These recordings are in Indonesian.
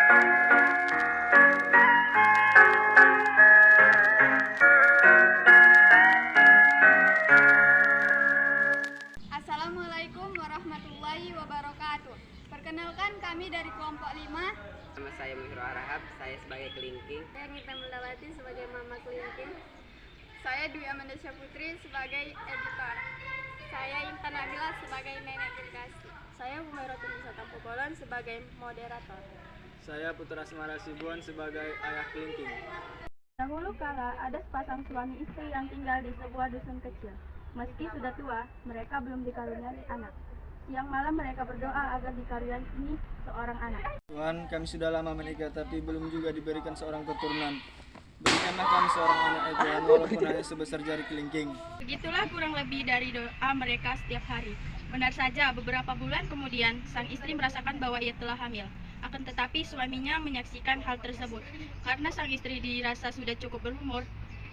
Assalamualaikum warahmatullahi wabarakatuh. Perkenalkan kami dari kelompok 5. Nama saya Muhiro Arahab, saya sebagai kelingking. Saya Nita Melawati sebagai Mama Kelingking. Saya Dwi Amandesya Putri sebagai editor. Saya Intan Nabila sebagai Nenek Gergasi. Saya Humairotun Nisa Tampokolan sebagai moderator. Saya Putra Asmara Sibuan sebagai ayah kelingking. Dahulu kala ada sepasang suami istri yang tinggal di sebuah dusun kecil. Meski sudah tua, mereka belum dikaruniai anak. Siang malam mereka berdoa agar dikaruniai seorang anak. Tuhan, kami sudah lama menikah tapi belum juga diberikan seorang keturunan. Berikanlah kami seorang anak ya Tuhan, walaupun hanya sebesar jari kelingking. Begitulah kurang lebih dari doa mereka setiap hari. Benar saja, beberapa bulan kemudian sang istri merasakan bahwa ia telah hamil. Akan tetapi suaminya menyaksikan hal tersebut. Karena sang istri dirasa sudah cukup berumur,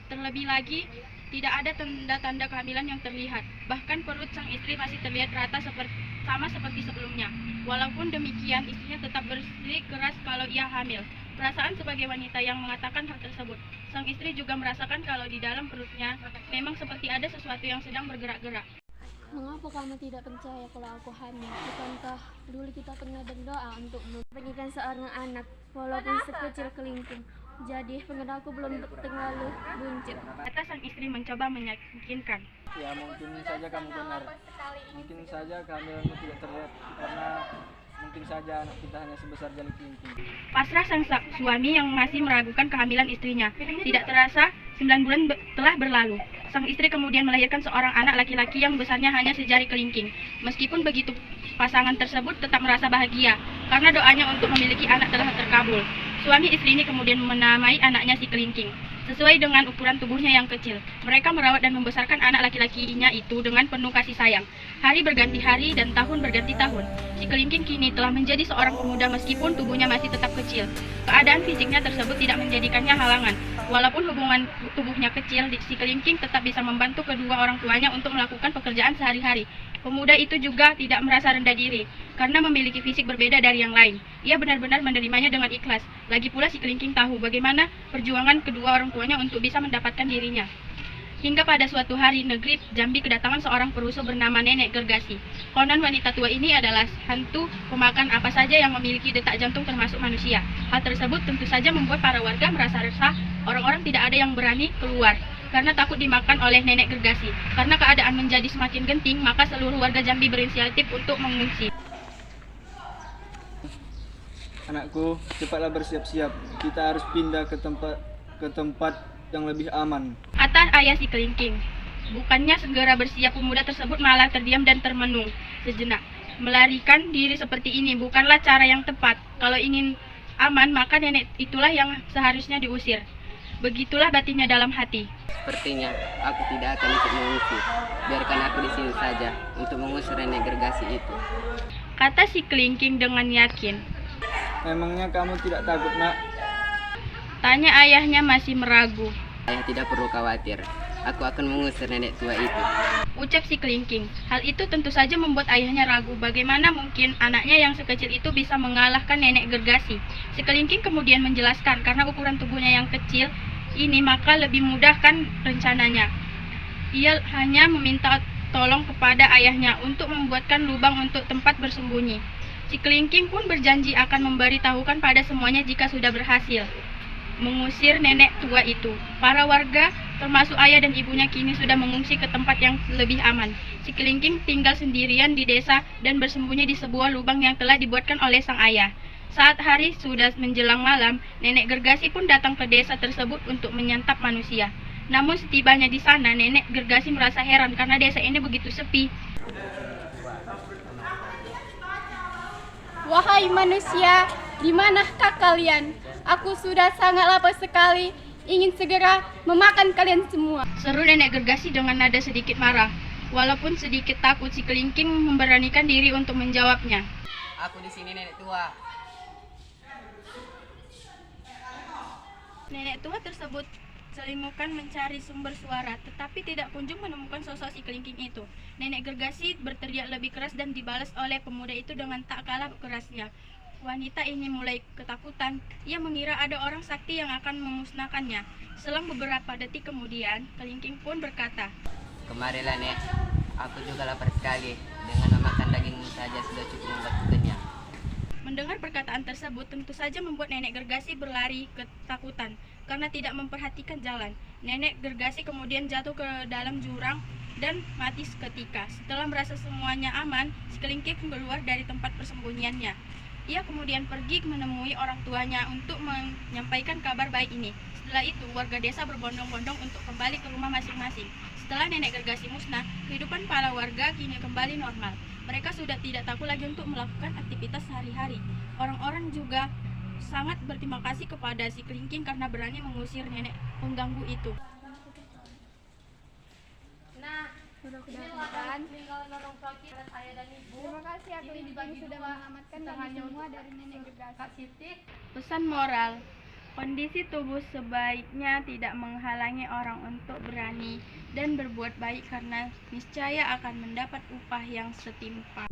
terlebih lagi tidak ada tanda-tanda kehamilan yang terlihat. Bahkan perut sang istri masih terlihat rata sama seperti sebelumnya. Walaupun demikian, istrinya tetap bersikeras kalau ia hamil. Perasaan sebagai wanita yang mengatakan hal tersebut. Sang istri juga merasakan kalau di dalam perutnya memang seperti ada sesuatu yang sedang bergerak-gerak. Mengapa kamu tidak percaya kalau aku hamil? Bukankah dulu kita pernah berdoa untuk memberikan seorang anak, walaupun sekecil kelingking? Jadi pengenalku belum terlalu buncit. Kata sang istri mencoba meyakinkan. Ya mungkin saja kamu benar. Mungkin saja kehamilanmu tidak terlihat karena mungkin saja anak kita hanya sebesar jari kelingking. Pasrah sang suami yang masih meragukan kehamilan istrinya. Tidak terasa 9 bulan telah berlalu. Sang istri kemudian melahirkan seorang anak laki-laki yang besarnya hanya sejari kelingking. Meskipun begitu, pasangan tersebut tetap merasa bahagia karena doanya untuk memiliki anak telah terkabul. Suami istri ini kemudian menamai anaknya si kelingking. Sesuai dengan ukuran tubuhnya yang kecil, mereka merawat dan membesarkan anak laki-lakinya itu dengan penuh kasih sayang. Hari berganti hari dan tahun berganti tahun. Si kelingking kini telah menjadi seorang pemuda meskipun tubuhnya masih tetap kecil. Keadaan fisiknya tersebut tidak menjadikannya halangan. Walaupun hubungan tubuhnya kecil, si kelingking tetap bisa membantu kedua orang tuanya untuk melakukan pekerjaan sehari-hari. Pemuda itu juga tidak merasa rendah diri, karena memiliki fisik berbeda dari yang lain. Ia benar-benar menerimanya dengan ikhlas. Lagi pula si kelingking tahu bagaimana perjuangan kedua orang tuanya untuk bisa mendapatkan dirinya. Hingga pada suatu hari, negeri Jambi kedatangan seorang perusuh bernama Nenek Gergasi. Konon wanita tua ini adalah hantu pemakan apa saja yang memiliki detak jantung termasuk manusia. Hal tersebut tentu saja membuat para warga merasa resah. Orang-orang tidak ada yang berani keluar karena takut dimakan oleh Nenek Gergasi. Karena keadaan menjadi semakin genting, maka seluruh warga Jambi berinisiatif untuk mengungsi. Anakku, cepatlah bersiap-siap. Kita harus pindah ke tempat yang lebih aman. Kata ayah si kelingking. Bukannya segera bersiap, pemuda tersebut malah terdiam dan termenung sejenak. Melarikan diri seperti ini bukanlah cara yang tepat. Kalau ingin aman, maka nenek itulah yang seharusnya diusir. Begitulah batinnya dalam hati. Sepertinya aku tidak akan ikut mengungsi. Biarkan aku di sini saja untuk mengusir Nenek Gergasi itu. Kata si kelingking dengan yakin. Memangnya kamu tidak takut, Nak? Tanya ayahnya masih meragu. Ayah tidak perlu khawatir. Aku akan mengusir nenek tua itu. Ucap si kelingking. Hal itu tentu saja membuat ayahnya ragu. Bagaimana mungkin anaknya yang sekecil itu bisa mengalahkan Nenek Gergasi? Si kelingking kemudian menjelaskan karena ukuran tubuhnya yang kecil ini maka lebih mudahkan rencananya. Ia hanya meminta tolong kepada ayahnya untuk membuatkan lubang untuk tempat bersembunyi. Si kelingking pun berjanji akan memberitahukan pada semuanya jika sudah berhasil mengusir nenek tua itu. Para warga, termasuk ayah dan ibunya, kini sudah mengungsi ke tempat yang lebih aman. Si kelingking tinggal sendirian di desa dan bersembunyi di sebuah lubang yang telah dibuatkan oleh sang ayah. Saat hari sudah menjelang malam, Nenek Gergasi pun datang ke desa tersebut untuk menyantap manusia. Namun setibanya di sana, Nenek Gergasi merasa heran karena desa ini begitu sepi. Wahai manusia, di manakah kalian? Aku sudah sangat lapar sekali, ingin segera memakan kalian semua. Seru Nenek Gergasi dengan nada sedikit marah. Walaupun sedikit takut, si kelingking memberanikan diri untuk menjawabnya. Aku di sini nenek tua. Nenek tua tersebut selimukan mencari sumber suara, tetapi tidak kunjung menemukan sosok si kelingking itu. Nenek Gergasi berteriak lebih keras dan dibalas oleh pemuda itu dengan tak kalah kerasnya. wanita ini mulai ketakutan. Ia mengira ada orang sakti yang akan memusnahkannya. Selang beberapa detik kemudian, kelingking pun berkata, Kemarilah Nek, aku juga lapar sekali. Dengan memakan dagingmu saja sudah cukup membuatku kenyang. Mendengar perkataan tersebut tentu saja membuat Nenek Gergasi berlari ketakutan karena tidak memperhatikan jalan. Nenek Gergasi kemudian jatuh ke dalam jurang dan mati seketika. Setelah merasa semuanya aman, si kelingking keluar dari tempat persembunyiannya. Ia kemudian pergi menemui orang tuanya untuk menyampaikan kabar baik ini. Setelah itu, warga desa berbondong-bondong untuk kembali ke rumah masing-masing. Setelah Nenek Gergasi musnah, kehidupan para warga kini kembali normal. Mereka sudah tidak takut lagi untuk melakukan aktivitas sehari-hari. Orang-orang juga sangat berterima kasih kepada si kelingking karena berani mengusir nenek pengganggu itu. Mudah-mudahan terima kasih ya kelingking sudah menyelamatkan kami semua dari nenek Gergasi. Pesan moral, kondisi tubuh sebaiknya tidak menghalangi orang untuk berani dan berbuat baik karena niscaya akan mendapat upah yang setimpal.